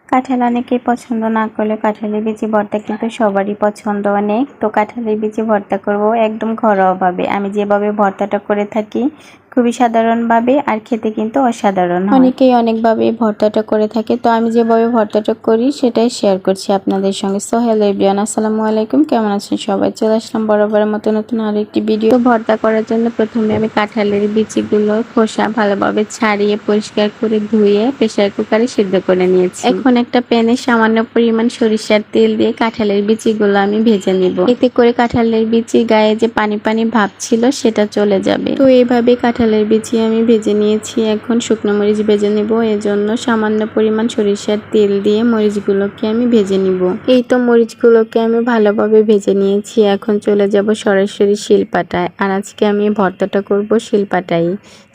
কাঁঠাল অনেকেই পছন্দ না করলে কাঁঠালের বিচি ভর্তা কিন্তু সবারই পছন্দ অনেক। তো কাঁঠালের বিচি ভর্তা করব একদম ঘরোয়াভাবে। আমি যেভাবে ভর্তাটা করে থাকি খুবই সাধারণভাবে, আর খেতে কিন্তু অসাধারণ হয়। অনেকেই অনেকভাবে ভর্তাটা করে থাকে, তো আমি যেভাবে ভর্তাটা করি সেটাই শেয়ার করছি আপনাদের সঙ্গে। সো হ্যালো এভরিওয়ান, আসসালামু আলাইকুম, কেমন আছেন সবাই? চলে আসলাম বরাবরের মতো নতুন আরো একটি ভিডিও। তো ভর্তা করার জন্য প্রথমে আমি কাঁঠালের বিচিগুলো খোসা ভালোভাবে ছাড়িয়ে পরিষ্কার করে ধুয়ে প্রেসার কুকারে সিদ্ধ করে নিয়েছি। এখন একটা প্যানে সামান্য পরিমাণ সরিষার তেল দিয়ে কাঁঠালের বিচিগুলো আমি ভেজে নিব। এতে করে কাঁঠালের বিচি গায়ে যে পানি পানি ভাব ছিল সেটা চলে যাবে। তো এইভাবে কাঁঠালের বিচি আমি ভেজে নিয়েছি। এখন শুকনো মরিচ ভেজে নিব, এজন্য সামান্য পরিমাণ সরিষার তেল দিয়ে মরিচগুলোকে আমি ভেজে নিব। এই তো মরিচগুলোকে আমি ভালোভাবে ভেজে নিয়েছি। এখন চলে যাব সরাসরি শিলপাটায়। আর আজকে আমি ভর্তাটা করব শিলপাটায়।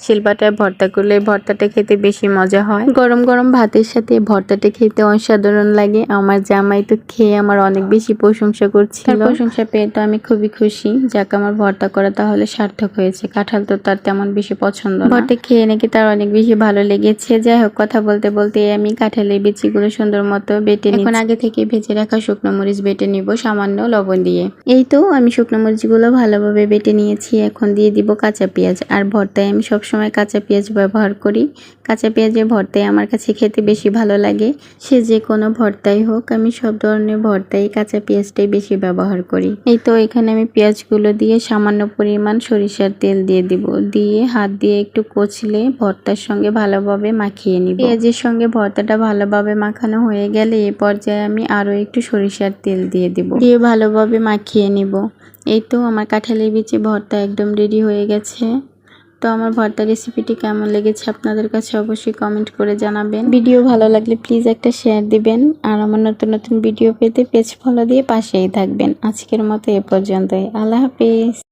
শিলপাটায় ভর্তা করলে ভর্তাটা খেতে বেশি মজা হয়। গরম গরম ভাতের সাথে ভর্তাটা খেতে অসাধারণ লাগে। আমার জামাই তো খেয়ে আমার অনেক বেশি প্রশংসা করছিল। তার প্রশংসা পেয়ে তো আমি খুবই খুশি। যাক, আমার ভর্তা করা তাহলে সার্থক হয়েছে। কাঁঠাল তো তার তেমন বেশি পছন্দ না। ভর্তা খেয়ে নাকি তার অনেক বেশি ভালো লেগেছে। যাই হোক, কথা বলতে বলতে আমি কাঁঠালের বিচিগুলো সুন্দর মতো বেটে নিই। এখন আগে থেকে ভেজে রাখা শুকনো মরিচ বেটে নিব সামান্য লবণ দিয়ে। এই তো আমি শুকনো মরিচগুলো ভালোভাবে বেটে নিয়েছি। এখন দিয়ে দিব কাঁচা পেঁয়াজ। আর ভর্তায় আমি সবসময় কাঁচা পেঁয়াজ ব্যবহার করি। কাঁচা পেঁয়াজের ভর্তায় আমার কাছে খেতে বেশি ভালো লাগে। সে যে কোনো ভর্তাই হোক, আমি সব ধরনের ভর্তায় কাঁচা পেঁয়াজটাই বেশি ব্যবহার করি। এই তো এখানে আমি পেঁয়াজগুলো দিয়ে সামান্য পরিমাণ সরিষার তেল দিয়ে দিব। দিয়ে হাত দিয়ে একটু কচলে ভর্তার সঙ্গে ভালোভাবে মাখিয়ে নিব। পেঁয়াজের সঙ্গে ভর্তাটা ভালোভাবে মাখানো হয়ে গেলে এই পর্যায়ে আমি আরো একটু সরিষার তেল দিয়ে দিব। দিয়ে ভালোভাবে মাখিয়ে নিব। এই তো আমার কাঁঠালের বিচি ভর্তা একদম রেডি হয়ে গেছে। তো আমার ভর্তা রেসিপিটি কেমন লেগেছে আপনাদের কাছে অবশ্যই কমেন্ট করে জানাবেন। ভিডিও ভালো লাগলে প্লিজ একটা শেয়ার দিবেন। আর আমার নতুন নতুন ভিডিও পেতে পেজ ফলো দিয়ে পাশেই থাকবেন। আজকের মতো এ পর্যন্তই। আল্লাহ হাফেজ।